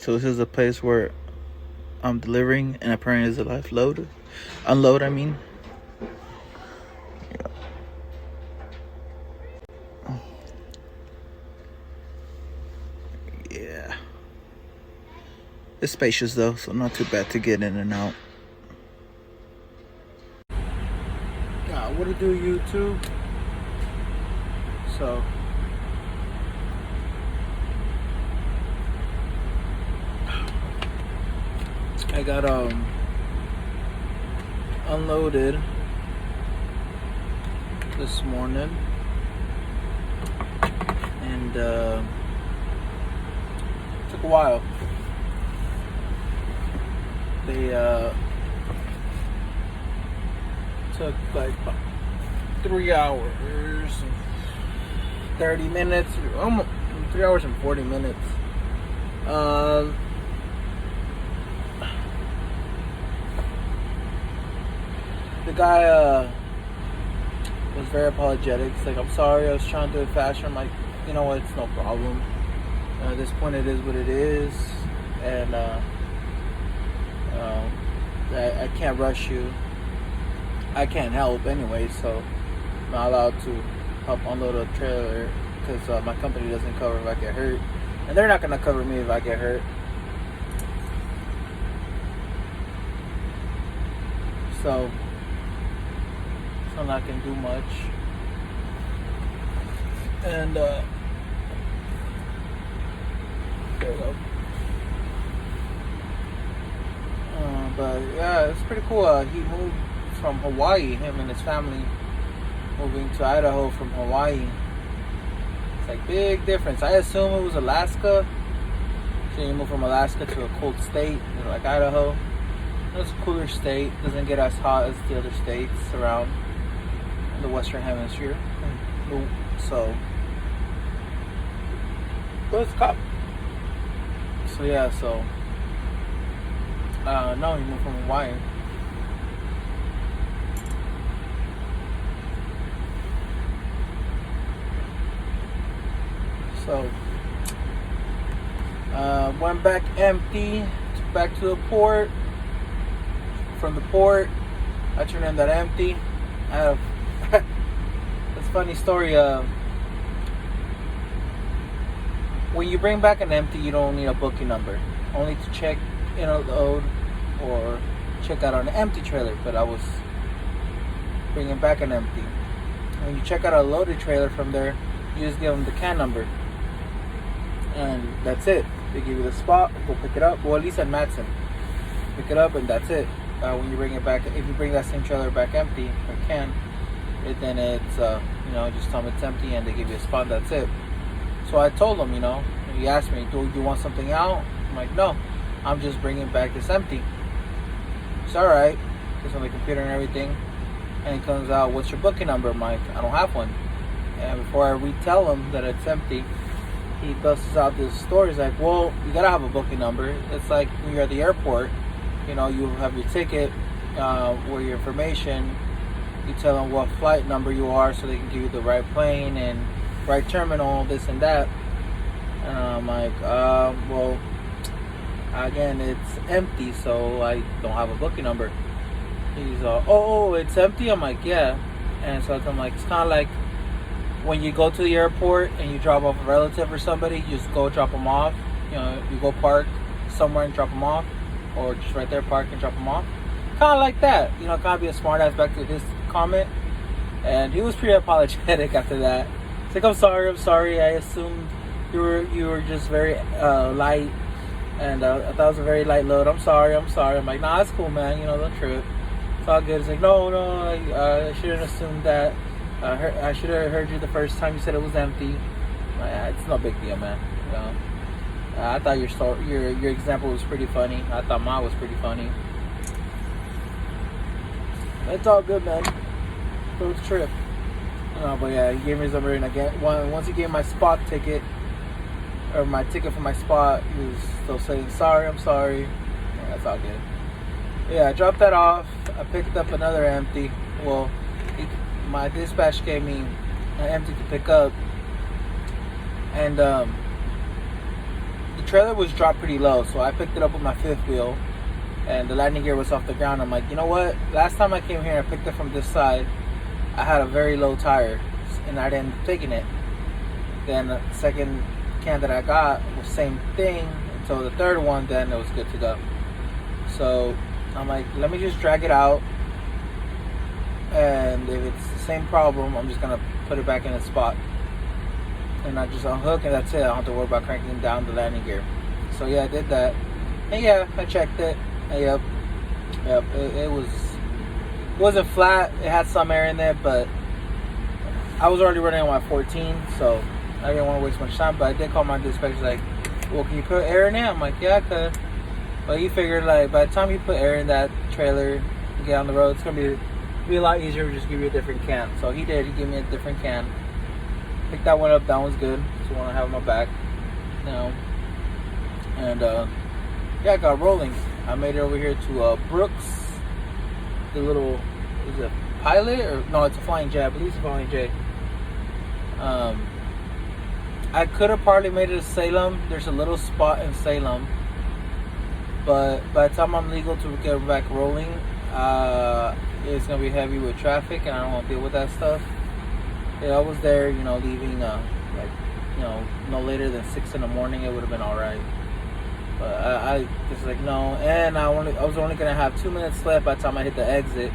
So this is a place where I'm delivering, and apparently is a live load, unload. I mean, yeah. It's spacious though, so not too bad to get in and out. What to do, YouTube? So I got unloaded this morning, and it took a while. They took like 3 hours and 30 minutes, almost 3 hours and 40 minutes. The guy was very apologetic. He's like, I'm sorry, I was trying to do it faster. I'm like, you know what, it's no problem. At this point, it is what it is, and I can't rush you. I can't help anyway, so I'm not allowed to help unload a trailer because my company doesn't cover if I get hurt, and they're not gonna cover me if I get hurt. So I'm not gonna do much, and there we go. But yeah, it's pretty cool. He moved from Hawaii, him and his family moving to Idaho from Hawaii. It's like big difference. I assume it was Alaska. So you move from Alaska to a cold state, like Idaho. It's a cooler state. Doesn't get as hot as the other states around in the Western Hemisphere. So, but it's hot. So yeah, no, he moved from Hawaii. So, went back empty, back to the port. From the port, I turned in that empty. I have it's a funny story. When you bring back an empty, you don't need a booking number. Only to check in a load or check out on an empty trailer. But I was bringing back an empty. When you check out a loaded trailer from there, you just give them the can number. And that's it. They give you the spot, go pick it up. Well, at least at Matson. Pick it up and that's it. When you bring it back, if you bring that same trailer back empty, or can, then it's, just tell them it's empty and they give you a spot, that's it. So I told him, he asked me, do you want something out? I'm like, no, I'm just bringing back this empty. It's alright. It's on the computer and everything. And he comes out, what's your booking number? I'm like, I don't have one. And before I retell him that it's empty, he busts out this story. He's like, well, you gotta have a booking number. It's like when you're at the airport, you have your ticket, or your information. You tell them what flight number you are so they can give you the right plane and right terminal, this and that. And I'm like, well, again, it's empty, so I don't have a booking number. He's it's empty? I'm like, yeah. And so I'm like, it's kind of like when you go to the airport and you drop off a relative or somebody, you just go drop them off. You go park somewhere and drop them off, or just right there park and drop them off. Kind of like that. Kind of be a smart ass back to his comment. And he was pretty apologetic after that. He's like, I'm sorry. I assumed you were just very light, and I thought it was a very light load. I'm sorry. I'm like, nah, it's cool, man. Don't trip. It's all good. It's like, no, I shouldn't assume that. I should have heard you the first time you said it was empty. It's no big deal, man. I thought your example was pretty funny. I thought mine was pretty funny. It's all good, man. It was a trip. But yeah, he gave me his number, and again, once he gave my spot ticket, or my ticket for my spot, he was still saying, I'm sorry. Yeah, that's all good. Yeah, I dropped that off. I picked up another empty. Well, my dispatch gave me an empty to pick up, and the trailer was dropped pretty low, so I picked it up with my fifth wheel, and the landing gear was off the ground. I'm like, you know what? Last time I came here, I picked it from this side. I had a very low tire, and I didn't taking it. Then the second can that I got was same thing. So the third one, then it was good to go. So I'm like, let me just drag it out, and if it's the same problem, I'm just gonna put it back in its spot, and I just unhook, and that's it. I don't have to worry about cranking down the landing gear. So yeah, I did that, and yeah, I checked it. And yep, it wasn't flat. It had some air in there, but I was already running on my 14, so I didn't want to waste much time. But I did call my dispatcher, like, well, can you put air in it? I'm like, yeah, I could. But he figured, like, by the time you put air in that trailer and get on the road, it's gonna be a lot easier to just give you a different can. So he did. He gave me a different can. Picked that one up. That one's good. So I want to have my back now. And yeah, I got rolling. I made it over here to Brooks. The little, is it Pilot or no? It's a Flying J. I believe it's a Flying J. I could have probably made it to Salem. There's a little spot in Salem, but by the time I'm legal to get back rolling, it's gonna be heavy with traffic, and I don't want to deal with that stuff. Yeah, I was there, leaving like, no later than 6 in the morning. It would have been all right. But I just like, no, and I was only gonna have 2 minutes left by the time I hit the exit,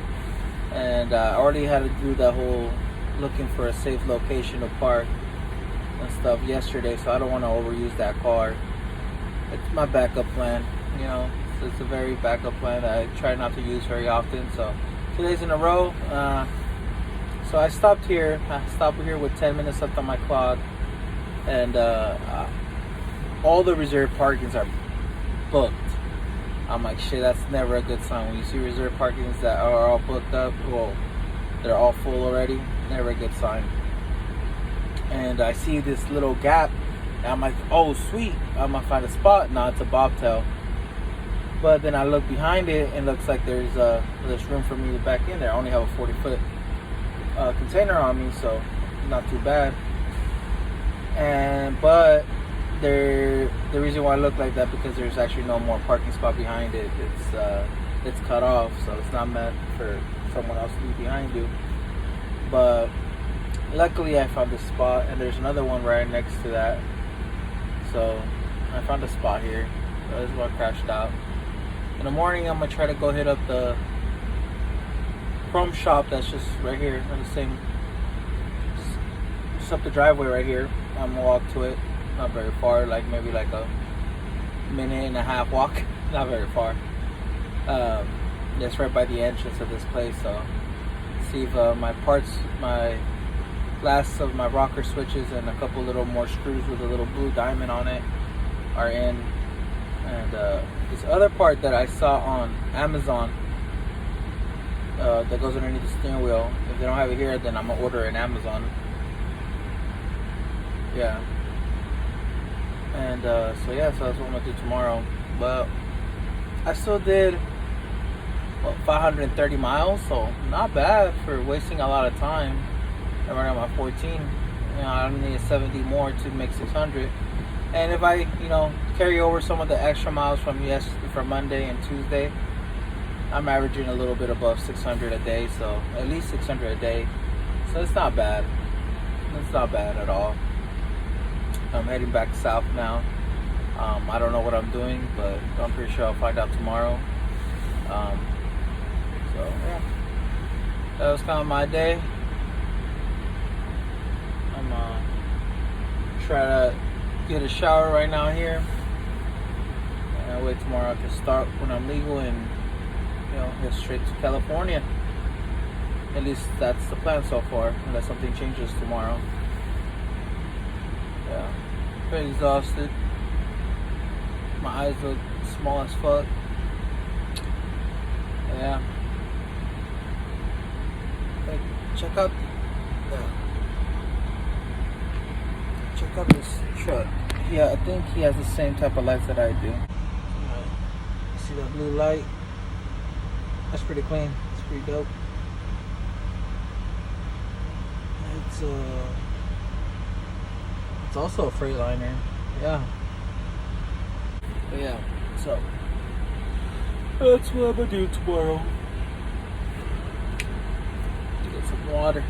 and I already had to do that whole looking for a safe location to park and stuff yesterday, so I don't want to overuse that car. It's my backup plan, it's a very backup plan that I try not to use very often. So 2 days in a row. So I stopped here. I stopped here with 10 minutes left on my clock, and all the reserved parkings are booked. I'm like, shit, that's never a good sign. When you see reserved parkings that are all booked up, well, they're all full already, never a good sign. And I see this little gap, and I'm like, oh, sweet, I'm gonna find a spot. No, it's a bobtail. But then I look behind it, and it looks like there's room for me to back in there. I only have a 40-foot container on me, so not too bad. But the reason why I look like that, because there's actually no more parking spot behind it. It's cut off, so it's not meant for someone else to be behind you. But luckily I found this spot, and there's another one right next to that. So I found a spot here. So this is where I crashed out. In the morning, I'm gonna try to go hit up the Chrome shop that's just right here on the same, just up the driveway right here. I'm gonna walk to it. Not very far, like maybe like a minute and a half walk. Not very far. It's right by the entrance of this place. So see if my last of my rocker switches and a couple little more screws with a little blue diamond on it are in. And this other part that I saw on Amazon that goes underneath the steering wheel, if they don't have it here, then I'm gonna order it on Amazon. Yeah. And so that's what I'm gonna do tomorrow. But I still did 530 miles, so not bad for wasting a lot of time. I'm running on my 14. I only need 70 more to make 600. And if I, carry over some of the extra miles from Monday and Tuesday, I'm averaging a little bit above 600 a day, so at least 600 a day. So it's not bad. It's not bad at all. I'm heading back south now. I don't know what I'm doing, but I'm pretty sure I'll find out tomorrow. So yeah, that was kind of my day. I'm try to get a shower right now here, and I wait tomorrow I can start when I'm legal and get straight to California. At least that's the plan so far, unless something changes tomorrow. Yeah, pretty exhausted. My eyes look small as fuck. Yeah. Hey, check out this truck. Yeah, I think he has the same type of lights that I do. See that blue light? That's pretty clean. It's pretty dope. It's also a Freightliner. Yeah. But yeah, so that's what I'm gonna do tomorrow. Get some water.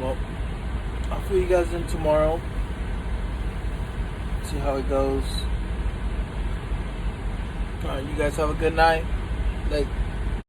Well, I'll fill you guys in tomorrow. See how it goes. Alright, you guys have a good night. Like